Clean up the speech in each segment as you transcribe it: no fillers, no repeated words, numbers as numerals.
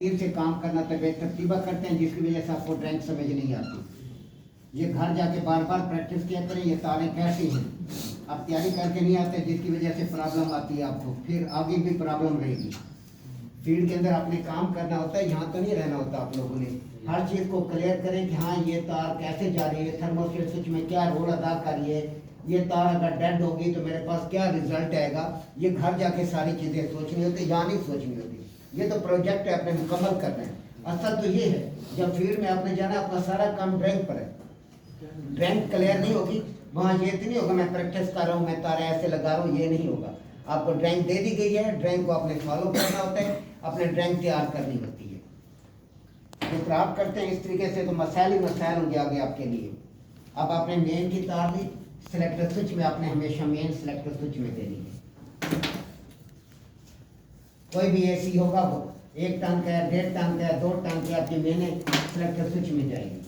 तीर से काम करना तबीयत तरतीबा करते हैं, जिसकी वजह से आपको ड्राइंग समझ नहीं आती। ये घर जाके बार बार प्रैक्टिस किया करें, ये तारें कैसी हैं, आप तैयारी करके नहीं आते, जिसकी वजह से प्रॉब्लम आती है आपको, फिर आगे भी प्रॉब्लम रहेगी। फील्ड के अंदर आपने काम करना होता है, यहाँ तो नहीं रहना होता आप लोगों ने। हर चीज़ को क्लियर करें कि हाँ ये तार कैसे जा रही है, थर्मोस्टेट स्विच में क्या रोल अदा कर रही है, ये तार अगर डेड होगी तो मेरे पास क्या रिजल्ट आएगा। ये घर जाके सारी चीज़ें सोचनी होती, यहाँ नहीं सोचनी होती। ये तो प्रोजेक्ट है, अपने मुकम्मल कर रहे हैं। असल तो ये है, जब फील्ड में आपने जाना, अपना सारा काम ड्राइंग पर है। ड्राइंग क्लियर नहीं होगी, वहाँ ये तो नहीं होगा मैं प्रैक्टिस कर रहा हूँ, मैं तारे ऐसे लगा रहा हूँ, ये नहीं होगा। आपको ड्राइंग दे दी गई है, ड्राइंग को आपने फॉलो करना होता है, अपने ड्राइंग तैयार करनी होती है। जो प्राप्त करते हैं इस तरीके से तो मसाइल ही मसाइल होंगे आगे आपके लिए। अब आपने मेन की तार ली, सिलेक्टर स्विच में आपने हमेशा मेन सिलेक्टर स्विच में देनी है। कोई भी एसी होगा वो 1 टन का है, 1.5 टन का है, 2 टन का, आपकी मेन सिलेक्टर स्विच में जाएगी।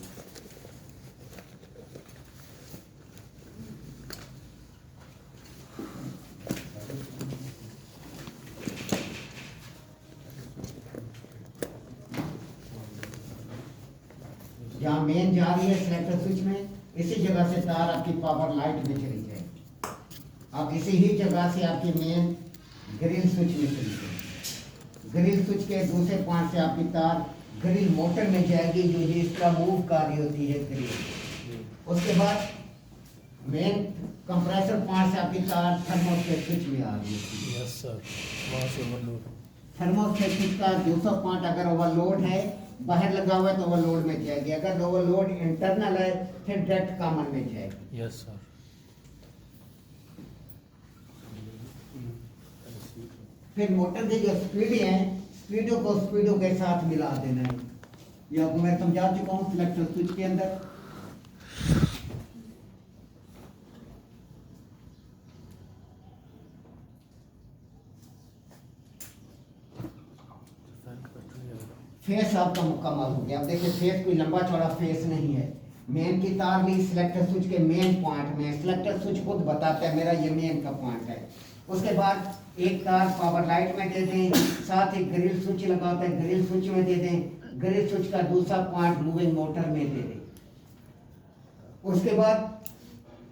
जहाँ मेन जा रही है सिलेक्टर स्विच में, इसी जगह से तार आपकी पावर लाइट में चली जाएगी। अब इसी ही जगह से आपकी मेन ग्रिल स्विच में चली जाएगी। ग्रिल स्विच के दूसरे पॉइंट से आपकी तार ग्रिल मोटर में जाएगी, जो ये इस तरह मूव कर रही होती है ग्रिल। उसके बाद मेन कंप्रेसर पॉइंट से आपकी तार थर्मोस्टेट स्विच में आ रही होती है। यस सर, वहाँ से ओवरलोड। थर्मोस्टेट स्विच का दूसरा पॉइंट अगर ओवरलोड है, बाहर लगा हुआ है, तो ओवरलोड में जाएगी। अगर ओवरलोड इंटरनल है, फिर डायरेक्ट कॉमन में जाएगी। Yes sir. फिर मोटर की जो स्पीड है, स्पीडों को स्पीडों के साथ मिला देना है। ये आपको मैं समझा चुका हूँ सिलेक्टर स्विच के अंदर। फेस आपका मुकम्मल हो गया। अब देखिए फेस कोई लंबा चौड़ा फेस नहीं है। मेन की तार ली सिलेक्टर स्विच के मेन पॉइंट में, सिलेक्टर स्विच खुद बताता है मेरा ये मेन का पॉइंट है। उसके बाद एक तार पावर लाइट में दे दें, साथ ही ग्रिल स्विच लगा होता है, ग्रिल स्विच में दे दें। ग्रिल स्विच का दूसरा पॉइंट मूविंग मोटर में दे दें। उसके बाद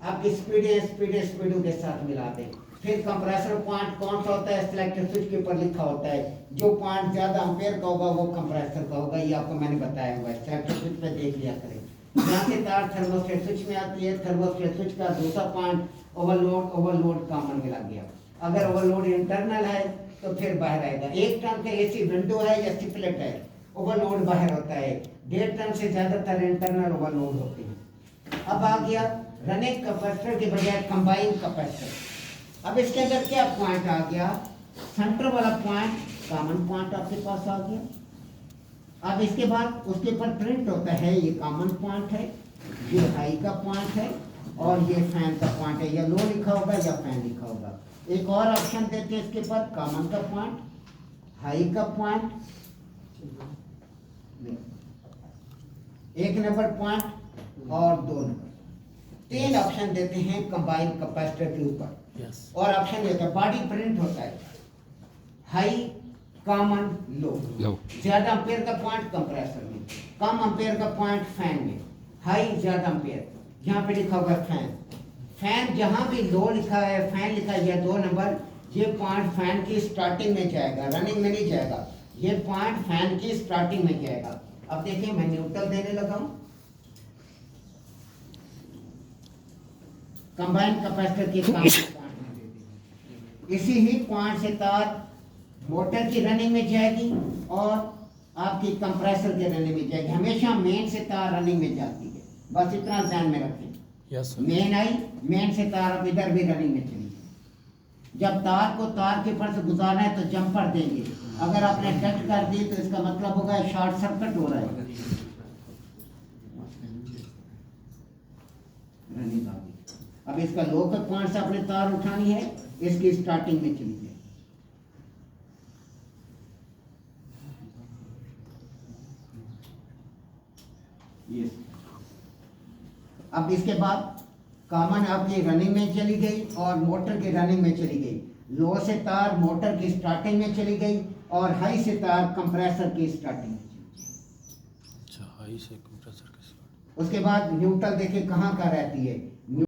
आपकी स्पीडों के साथ मिला दें। फिर कंप्रेसर पॉइंट कौन सा होता है, सिलेक्टर स्विच के ऊपर लिखा होता है। जो पॉइंट ज्यादा एम्पेयर का होगा वो कंप्रेसर का होगा, ये आपको मैंने बताया हुआ है। सिलेक्टर स्विच पे देख लिया करें। यहाँ से तार थर्मोस्टेट स्विच में आती है, थर्मोस्टेट स्विच का दूसरा पॉइंट ओवरलोड कॉमन मिला गया। अगर ओवरलोड इंटरनल है तो फिर बाहर आएगा। 1 टन का एसी विंडो है या स्टिपलेट है, ओवरलोड बाहर होता है। 1.5 टन से ज्यादातर इंटरनल ओवरलोड होते हैं। अब आ गया रनिंग कैपेसिटर के बजाय कंबाइंड कैपेसिटर। अब इसके अंदर क्या पॉइंट आ गया, सेंटर वाला पॉइंट कॉमन पॉइंट आपके पास आ गया। अब इसके बाद उसके ऊपर प्रिंट होता है, ये कॉमन पॉइंट है, ये हाई का पॉइंट है, और ये फैन का पॉइंट है। या लो लिखा होगा या फैन लिखा होगा। एक और ऑप्शन देते हैं इसके ऊपर, कॉमन का पॉइंट, हाई का पॉइंट, 1 नंबर पॉइंट और 2 नंबर। 3 ऑप्शन देते हैं कंबाइन कैपेसिटर के ऊपर। और ऑप्शन देता है बॉडी प्रिंट होता है, हाई, कॉमन, लो। ज्यादा एम्पेयर का पॉइंट कंप्रेसर में, कम एम्पेयर का पॉइंट फैन में, हाई ज्यादा एम्पेयर, यहाँ पे लिखा होगा फैन। फैन जहाँ भी लो लिखा है, फैन लिखा है, यह 2 नंबर, ये पॉइंट फैन की स्टार्टिंग में जाएगा, रनिंग में नहीं जाएगा। ये पॉइंट फैन की स्टार्टिंग में जाएगा। अब देखिए मैं न्यूट्रल देने लगा हूँ। कंबाइंड कैपेसिटर के काम इसी ही पॉइंट से तार मोटर की रनिंग में जाएगी और आपकी कंप्रेसर के रनिंग में जाएगी। हमेशा मेन से तार रनिंग में जाती है, बस इतना ध्यान में रखें। मेन आई, मेन से तार अब इधर भी रनिंग में चली। जब तार को तार के ऊपर से गुजारना है तो जंपर देंगे। अगर आपने कट कर दी तो इसका मतलब होगा शॉर्ट सर्किट हो रहा है। रनिंग आ गई। अब इसका लो का पॉइंट से आपने तार उठानी है, इसकी स्टार्टिंग में चली जाए। ये अब इसके बाद कॉमन आपकी रनिंग में चली गई और मोटर की रनिंग में चली गई। लो से तार मोटर की स्टार्टिंग में चली गई और हाई से तार कंप्रेसर की स्टार्टिंग। अच्छा, हाई से कंप्रेसर के साथ। उसके बाद न्यूट्रल देखिए कहाँ का रहती है,